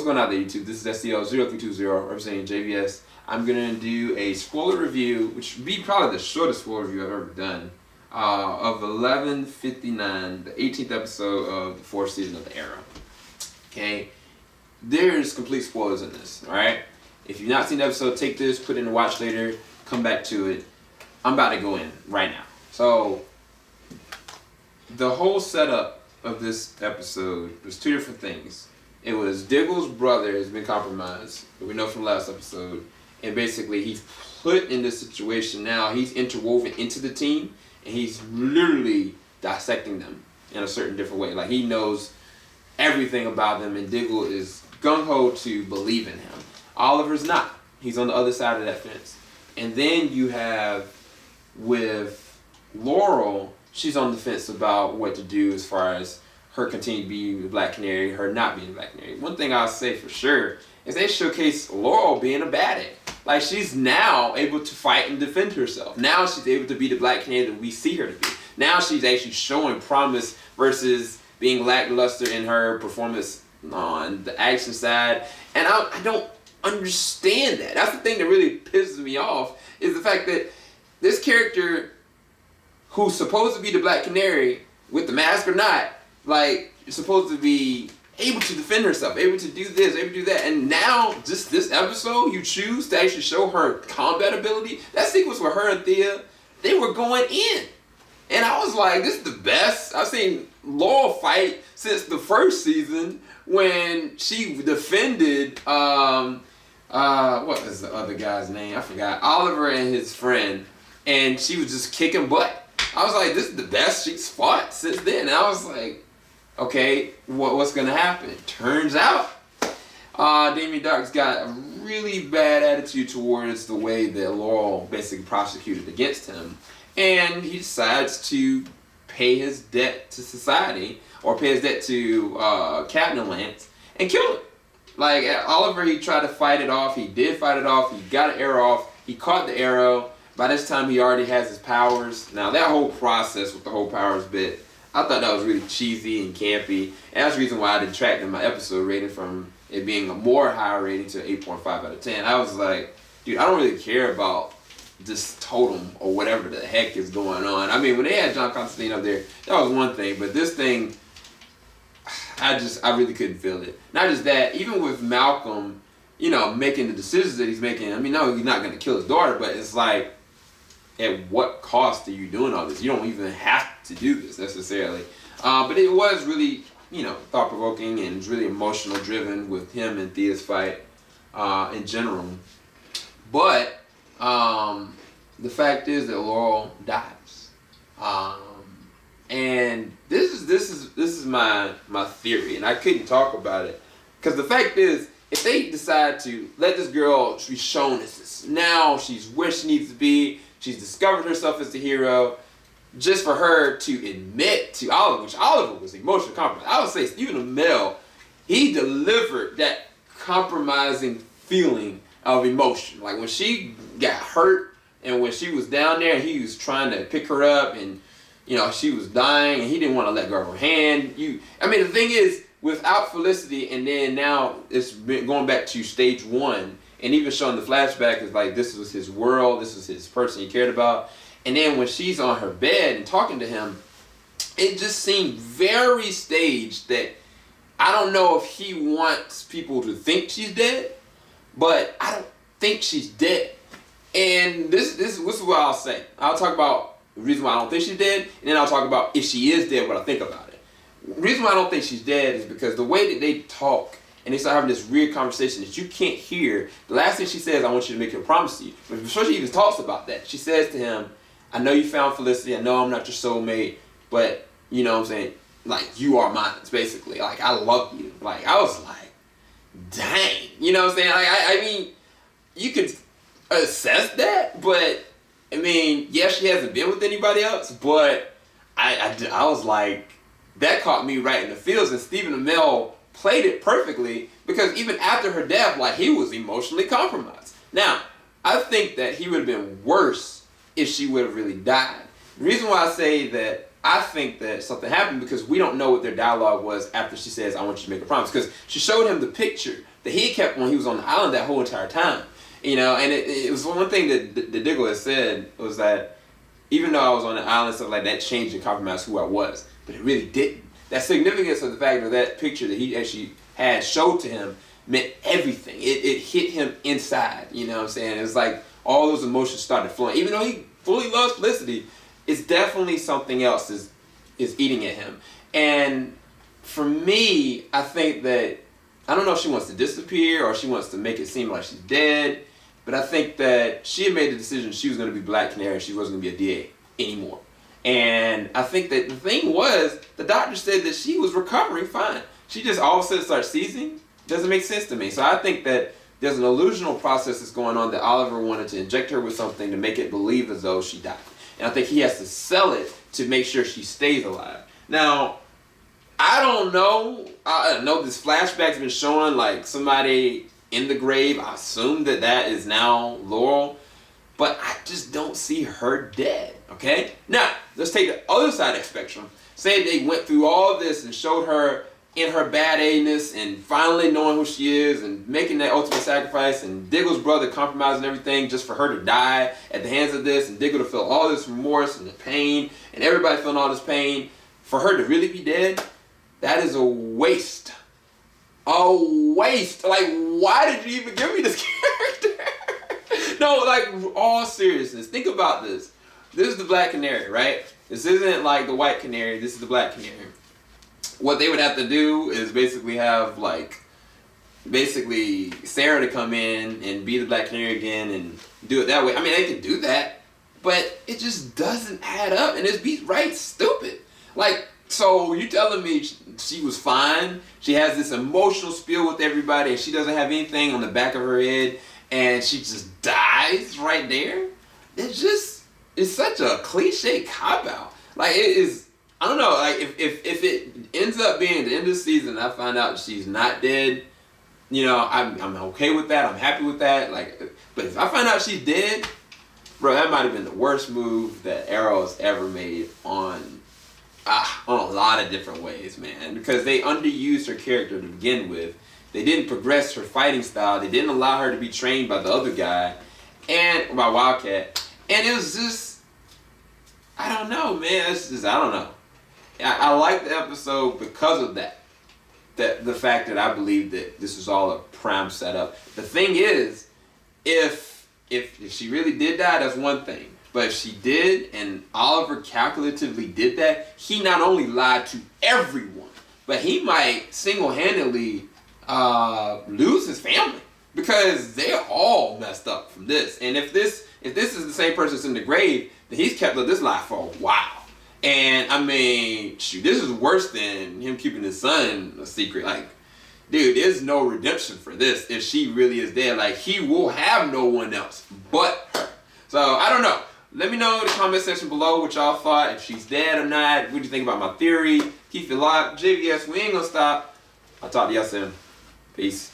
going on there, YouTube? This is SCL0320 representing JVS. I'm going to do a spoiler review, which would be probably the shortest spoiler review I've ever done, of 1159, the 18th episode of the 4th season of The Arrow. Okay? There's complete spoilers in this, alright? If you've not seen the episode, take this, put it in the watch later, come back to it. I'm about to go in right now. So, the whole setup of this episode was two different things. It was Diggle's brother has been compromised, we know from last episode, and basically he's put in this situation now. He's interwoven into the team, and he's literally dissecting them in a certain different way. Like, he knows everything about them, and Diggle is gung-ho to believe in him. Oliver's not. He's on the other side of that fence. And then you have with Laurel, she's on the fence about what to do as far as her continue to be the Black Canary, her not being the Black Canary. One thing I'll say for sure is they showcase Laurel being a baddie. Like, she's now able to fight and defend herself. Now she's able to be the Black Canary that we see her to be. Now she's actually showing promise versus being lackluster in her performance on the action side. And I don't understand that. That's the thing that really pisses me off, is the fact that this character who's supposed to be the Black Canary, with the mask or not, like, is supposed to be able to defend herself, able to do this, able to do that, and now just this episode you choose to actually show her combat ability. That sequence with her and Thea, they were going in, and I was like, this is the best I've seen Laurel fight since the first season when she defended what is the other guy's name? I forgot. Oliver and his friend, and she was just kicking butt. I was like, this is the best she's fought since then. And I was like, okay, what's gonna happen? Turns out, Darhk's got a really bad attitude towards the way that Laurel basically prosecuted against him, and he decides to pay his debt to society, or pay his debt to Captain Lance, and kill him. Like, Oliver, he tried to fight it off. He did fight it off. He got an arrow off. He caught the arrow. By this time, he already has his powers. Now, that whole process with the whole powers bit, I thought that was really cheesy and campy. And that's the reason why I detracted my episode rating from it being a more higher rating to 8.5 out of 10. I was like, dude, I don't really care about this totem or whatever the heck is going on. I mean, when they had John Constantine up there, that was one thing. But this thing, I really couldn't feel it. Not just that, even with Malcolm, you know, making the decisions that he's making. I mean, no, he's not going to kill his daughter, but it's like, at what cost are you doing all this? You don't even have to do this necessarily. But it was really, you know, thought-provoking and really emotional driven with him and Thea's fight in general. But the fact is that Laurel dies. And this is my theory, and I couldn't talk about it. Because the fact is, if they decide to let this girl be shown as this, now she's where she needs to be, she's discovered herself as the hero, just for her to admit to Oliver, which Oliver was emotionally compromised. I would say Stephen Amell, he delivered that compromising feeling of emotion. Like, when she got hurt and when she was down there and he was trying to pick her up and, you know, she was dying and he didn't want to let go of her hand. I mean, the thing is, without Felicity, and then now it's been going back to stage 1, and even showing the flashback is like, this was his world, this was his person he cared about. And then when she's on her bed and talking to him, it just seemed very staged that I don't know if he wants people to think she's dead, but I don't think she's dead. And this is what I'll say. I'll talk about the reason why I don't think she's dead, and then I'll talk about if she is dead, what I think about it. The reason why I don't think she's dead is because the way that they talk, and they start having this weird conversation that you can't hear. The last thing she says, I want you to make a promise to you. But before she even talks about that, she says to him, I know you found Felicity, I know I'm not your soulmate, but, you know what I'm saying, like, you are mine, basically. Like, I love you. Like, I was like, dang. You know what I'm saying? Like, I mean, you could assess that, but, I mean, yeah, she hasn't been with anybody else, but I was like, that caught me right in the feels, and Stephen Amell played it perfectly, because even after her death, like, he was emotionally compromised. Now, I think that he would have been worse if she would have really died. The reason why I say that I think that something happened because we don't know what their dialogue was after she says, I want you to make a promise. Because she showed him the picture that he kept when he was on the island that whole entire time. You know, and it was one thing that Diggle had said was that even though I was on the island and stuff like that, changed and compromised who I was. But it really didn't. That significance of the fact that that picture that he actually had showed to him meant everything. It hit him inside, you know what I'm saying? It was like all those emotions started flowing. Even though he fully loves Felicity, it's definitely something else is eating at him. And for me, I think that, I don't know if she wants to disappear or she wants to make it seem like she's dead, but I think that she had made the decision she was going to be Black Canary and she wasn't going to be a DA anymore. And I think that the thing was, the doctor said that she was recovering fine. She just all of a sudden starts seizing. Doesn't make sense to me. So I think that there's an illusional process that's going on that Oliver wanted to inject her with something to make it believe as though she died. And I think he has to sell it to make sure she stays alive. Now, I don't know. I know this flashback's been showing like somebody in the grave. I assume that that is now Laurel. But I just don't see her dead, okay? Now, let's take the other side of the spectrum. Say they went through all of this and showed her in her bad A-ness and finally knowing who she is and making that ultimate sacrifice and Diggle's brother compromising everything just for her to die at the hands of this and Diggle to feel all this remorse and the pain and everybody feeling all this pain. For her to really be dead, that is a waste. A waste. Like, why did you even give me this character? No, like, all seriousness, think about this. This is the Black Canary, right? This isn't like the White Canary, this is the Black Canary. What they would have to do is basically have, like, Sarah to come in and be the Black Canary again and do it that way. I mean, they can do that, but it just doesn't add up, and it's right stupid. Like, so you telling me she was fine, she has this emotional spiel with everybody, and she doesn't have anything on the back of her head, and she just dies right there? It's such a cliche cop-out. Like, it is, I don't know, like, if it ends up being the end of the season, I find out she's not dead, you know, I'm okay with that, I'm happy with that, like, but if I find out she's dead, bro, that might have been the worst move that Arrow has ever made on a lot of different ways, man, because they underused her character to begin with. They didn't progress her fighting style. They didn't allow her to be trained by the other guy, and by Wildcat. And it was just, I don't know, man. It's just, I don't know. I like the episode because of that. The fact that I believe that this is all a prime setup. The thing is, if she really did die, that's one thing. But if she did, and Oliver calculatively did that, he not only lied to everyone, but he might single-handedly lose his family because they're all messed up from this. And if this is the same person that's in the grave, then he's kept up this lie for a while. And I mean, shoot, this is worse than him keeping his son a secret. Like, dude, there's no redemption for this. If she really is dead, like, he will have no one else but her. So I don't know. Let me know in the comment section below what y'all thought, if she's dead or not. What do you think about my theory? Keep it locked. JVS, we ain't gonna stop. I'll talk to y'all soon. Peace.